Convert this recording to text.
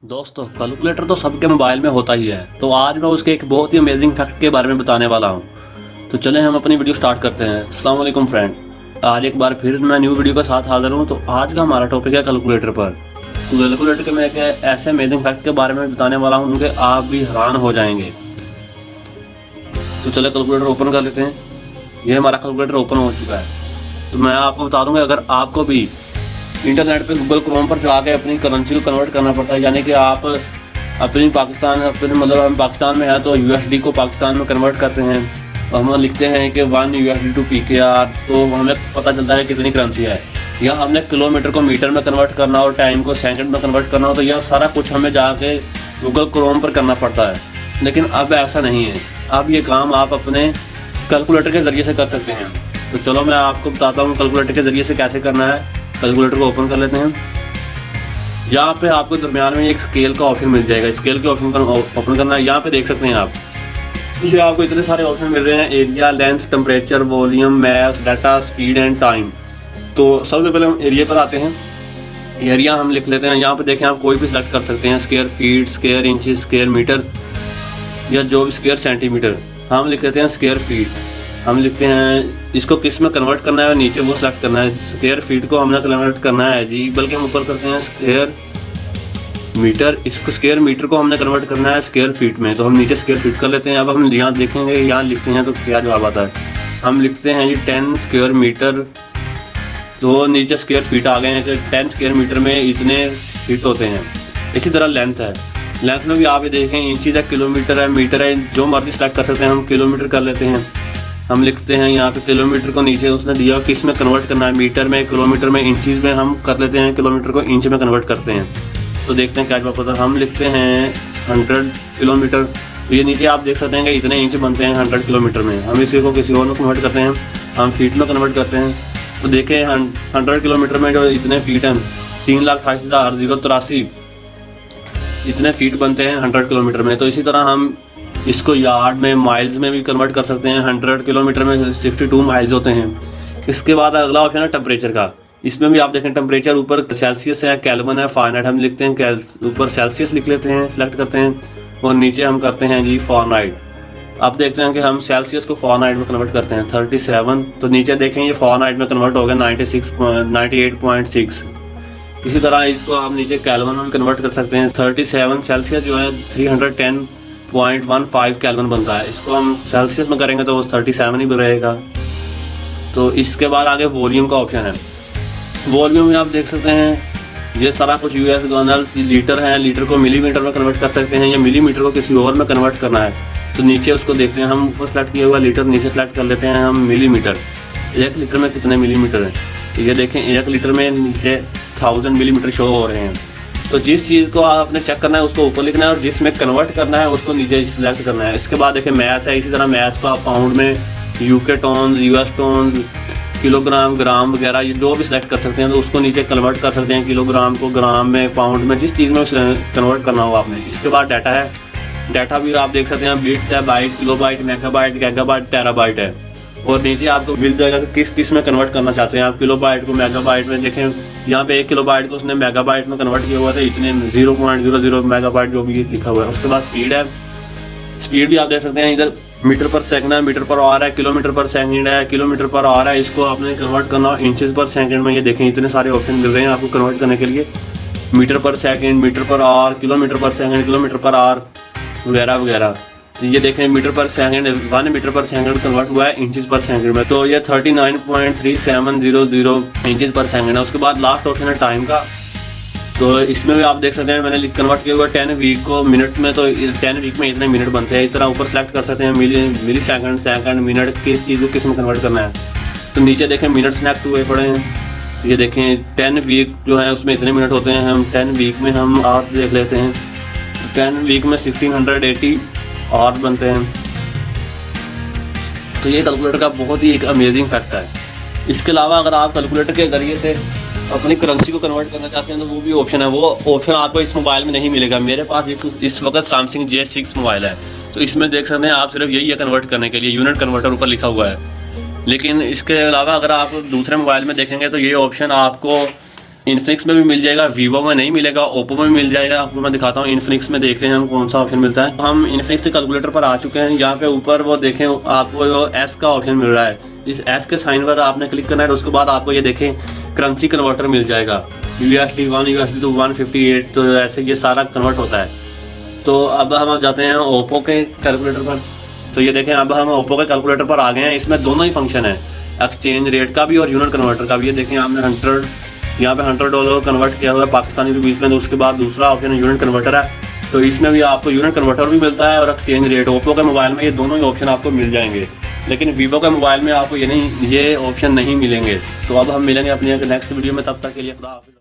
दोस्तों कैलकुलेटर तो सबके मोबाइल में होता ही है। तो आज मैं उसके एक बहुत ही अमेजिंग फैक्ट के बारे में बताने वाला हूँ। तो चलें हम अपनी वीडियो स्टार्ट करते हैं। अस्सलाम वालेकुम फ्रेंड, आज एक बार फिर मैं न्यू वीडियो के साथ हाजिर हूँ। तो आज का हमारा टॉपिक है कैलकुलेटर पर। तो कैलकुलेटर के मैं एक ऐसे अमेजिंग फैक्ट के बारे में बताने वाला हूँ कि आप भी हैरान हो जाएंगे। तो चले कैलकुलेटर ओपन कर लेते हैं। ये हमारा कैलकुलेटर ओपन हो चुका है। तो मैं आपको बता दूँगा, अगर आपको भी इंटरनेट पे गूगल क्रोम पर जाके अपनी करेंसी को कन्वर्ट करना पड़ता है, यानी कि आप अपने हम पाकिस्तान में है तो यूएसडी को पाकिस्तान में कन्वर्ट करते हैं। हम लिखते हैं कि 1 USD टू PKR, तो हमें पता चलता है कितनी करेंसी है। या हमने किलोमीटर को मीटर में कन्वर्ट करना और टाइम को सेकंड में कन्वर्ट करना हो, तो यह सारा कुछ हमें जाके गूगल क्रोम पर करना पड़ता है। लेकिन अब ऐसा नहीं है, अब ये काम आप अपने कैलकुलेटर के ज़रिए से कर सकते हैं। तो चलो मैं आपको बताता हूँ कैलकुलेटर के ज़रिए से कैसे करना है। कैलकुलेटर को ओपन कर लेते हैं। यहाँ पे आपको दरम्यान में एक स्केल का ऑप्शन मिल जाएगा। स्केल के ऑप्शन का ओपन करना है। यहाँ पे देख सकते हैं आप, ये आपको इतने सारे ऑप्शन मिल रहे हैं: area, length, temperature, volume, math, data, speed and time. तो सबसे पहले हम एरिया पर आते हैं। एरिया हम लिख लेते हैं। यहाँ पे देखें, आप कोई भी सेलेक्ट कर सकते हैं: square feet, square inches, square metre या जो भी स्क्वायर सेंटीमीटर। हम लिख लेते हैं स्क्वायर फीट। हम लिखते हैं इसको किस में कन्वर्ट करना है, नीचे वो सेलेक्ट करना है। स्क्वायर फीट को हमने कन्वर्ट करना है जी, बल्कि हम ऊपर करते हैं स्क्वायर मीटर। इसको स्क्वायर मीटर को हमने कन्वर्ट करना है स्क्वायर फीट में, तो हम नीचे स्क्वायर फीट कर लेते हैं। अब हम यहाँ देखेंगे, यहाँ लिखते हैं तो क्या जवाब आता है। हम लिखते हैं जी 10 स्क्वायर मीटर, तो नीचे स्क्वायर फीट आ गए हैं कि 10 स्क्वायर मीटर में इतने फीट होते हैं। इसी तरह लेंथ है, लेंथ में भी आप ये देखें इंचज़ है, किलोमीटर है, मीटर है, जो मर्जी सेलेक्ट कर सकते हैं। हम किलोमीटर कर लेते हैं। हम लिखते हैं यहाँ पे किलोमीटर को नीचे उसने दिया किस में कन्वर्ट करना है, मीटर में, किलोमीटर में, इंचज़ में। हम कर लेते हैं किलोमीटर को इंच में कन्वर्ट करते हैं। तो देखते हैं क्या जवाब होता है। हम लिखते हैं 100 किलोमीटर। तो ये नीचे आप देख सकते हैं कि इतने इंच बनते हैं 100 किलोमीटर में। हम इसी को किसी और में कन्वर्ट करते हैं, हम फीट में कन्वर्ट करते हैं। तो देखें 100 किलोमीटर में जो इतने फीट हैं 3,28,083 इतने फीट बनते हैं 100 किलोमीटर में। तो इसी तरह हम इसको यार्ड में, माइल्स में भी कन्वर्ट कर सकते हैं। 100 किलोमीटर में 62 माइल्स होते हैं। इसके बाद अगला ऑप्शन है टेम्परेचर का। इसमें भी आप देखें टेम्परेचर ऊपर सेल्सियस है, केल्विन है, फ़ारेनहाइट। हम लिखते हैं ऊपर सेल्सियस लिख लेते हैं, सेलेक्ट करते हैं, और नीचे हम करते हैं जी फ़ारेनहाइट। अब देखते हैं कि हम सेल्सियस को फ़ारेनहाइट में कन्वर्ट करते हैं 37। तो नीचे देखें ये फ़ारेनहाइट में कन्वर्ट हो गया 98.6। इसी तरह इसको आप नीचे केल्विन में कन्वर्ट कर सकते हैं। 37 सेल्सियस जो है 310.15 केल्विन बनता है। इसको हम सेल्सियस में करेंगे तो वो 37 ही रहेगा। तो इसके बाद आगे वॉल्यूम का ऑप्शन है। वॉल्यूम में आप देख सकते हैं ये सारा कुछ US गनल्स लीटर है। लीटर को मिलीमीटर में कन्वर्ट कर सकते हैं, या मिलीमीटर को किसी और में कन्वर्ट करना है तो नीचे उसको देखते हैं। हम ऊपर सेलेक्ट किया हुआ लीटर, नीचे सेलेक्ट कर लेते हैं हम मिलीमीटर। 1 लीटर में कितने मिलीमीटर है, तो ये देखें 1 लीटर में नीचे 1000 मिलीमीटर शो हो रहे हैं। तो जिस चीज़ को आपने चेक करना है उसको ऊपर लिखना है, और जिसमें कन्वर्ट करना है उसको नीचे सेलेक्ट करना है। इसके बाद देखें मैथ्स है। इसी तरह मैथ्स को आप पाउंड में, UK tons, US tons, kilogram, gram वगैरह ये जो भी सिलेक्ट कर सकते हैं। तो उसको नीचे कन्वर्ट कर सकते हैं, किलोग्राम को ग्राम में, पाउंड में, जिस चीज़ में कन्वर्ट करना हो आपने। इसके बाद डाटा है। डाटा भी आप देख सकते हैं बिट्स है, byte, kilobyte, megabyte, gigabyte, terabyte है। और नीचे आपको मिल जाएगा कि किस में कन्वर्ट करना चाहते हैं आप। किलोबाइट को मेगाबाइट में, देखें यहाँ पे 1 किलोबाइट को उसने मेगाबाइट में कन्वर्ट किया हुआ था, इतने 0.00 मेगाबाइट जो भी लिखा हुआ है। उसके बाद स्पीड है। स्पीड भी आप देख सकते हैं, इधर मीटर पर सेकंड है, मीटर पर आवर है, किलोमीटर पर सेकंड है, किलोमीटर पर आवर है। इसको आपने कन्वर्ट करना इंचेस पर सेकंड में। ये देखें इतने सारे ऑप्शन मिल रहे हैं आपको कन्वर्ट करने के लिए: metre per second, metre per hour, kilometre per second, kilometre per hour वगैरह वगैरह। तो ये देखें metre per second, 1 metre per second convert हुआ है इंचेस पर सेकंड में। तो ये 39.3700 इंचेस पर सेकंड है। उसके बाद लास्ट ऑप्शन है टाइम का। तो इसमें भी आप देख सकते हैं मैंने कन्वर्ट किया हुआ 10 वीक को मिनट्स में। तो 10 वीक में इतने मिनट बनते हैं। इस तरह ऊपर सेलेक्ट कर सकते हैं मिली सेकंड, सेकंड, मिनट, किस चीज़ को किस में कन्वर्ट करना है। तो नीचे देखें मिनट सेलेक्ट हुए पड़े हैं। तो ये देखें 10 वीक जो है उसमें इतने मिनट होते हैं। हम 10 वीक में हम आवर्स देख लेते हैं। 10 वीक में 1680 आवर्स बनते हैं। तो ये कैलकुलेटर का बहुत ही एक अमेजिंग फैक्ट है। इसके अलावा अगर आप कैलकुलेटर के ज़रिए से अपनी करेंसी को कन्वर्ट करना चाहते हैं तो वो भी ऑप्शन है। वो ऑप्शन आपको इस मोबाइल में नहीं मिलेगा। मेरे पास इस वक्त सैमसंग J6 मोबाइल है, तो इसमें देख सकते हैं आप सिर्फ यही है कन्वर्ट करने के लिए, यूनिट कन्वर्टर ऊपर लिखा हुआ है। लेकिन इसके अलावा अगर आप दूसरे मोबाइल में देखेंगे तो ये ऑप्शन आपको इन्फिनिक्स में भी मिल जाएगा, वीवो में नहीं मिलेगा, ओप्पो में मिल जाएगा। आपको मैं दिखाता हूँ इन्फिनिक्स में, देखते हैं हम कौन सा ऑप्शन मिलता है। हम इन्फिनिक्स के कैलकुलेटर पर आ चुके हैं। यहाँ पे ऊपर वो देखें आपको एस का ऑप्शन मिल रहा है। इस एस के साइन पर आपने क्लिक करना है। उसके बाद आपको ये देखें करेंसी कन्वर्टर मिल जाएगा, USD 1 USD to 158, तो ऐसे ये सारा कन्वर्ट होता है। तो अब हम जाते हैं ओप्पो के कैलकुलेटर पर। तो ये देखें अब हम ओप्पो के कैलकुलेटर पर आ गए हैं। इसमें दोनों ही फंक्शन है, एक्सचेंज रेट का भी और यूनिट कन्वर्टर का भी। ये देखें हमने यहाँ पे $100 कन्वर्ट किया हुआ है पाकिस्तानी रुपीज़ में। तो उसके बाद दूसरा ऑप्शन यूनिट कन्वर्टर है, तो इसमें भी आपको यूनिट कन्वर्टर भी मिलता है और एक्सचेंज रेट। ओप्पो के मोबाइल में ये दोनों ही ऑप्शन आपको मिल जाएंगे, लेकिन वीवो के मोबाइल में आपको ये ऑप्शन नहीं मिलेंगे। तो अब हम मिलेंगे अपनी नेक्स्ट वीडियो में, तब तक के लिए खुदा हाफिज़।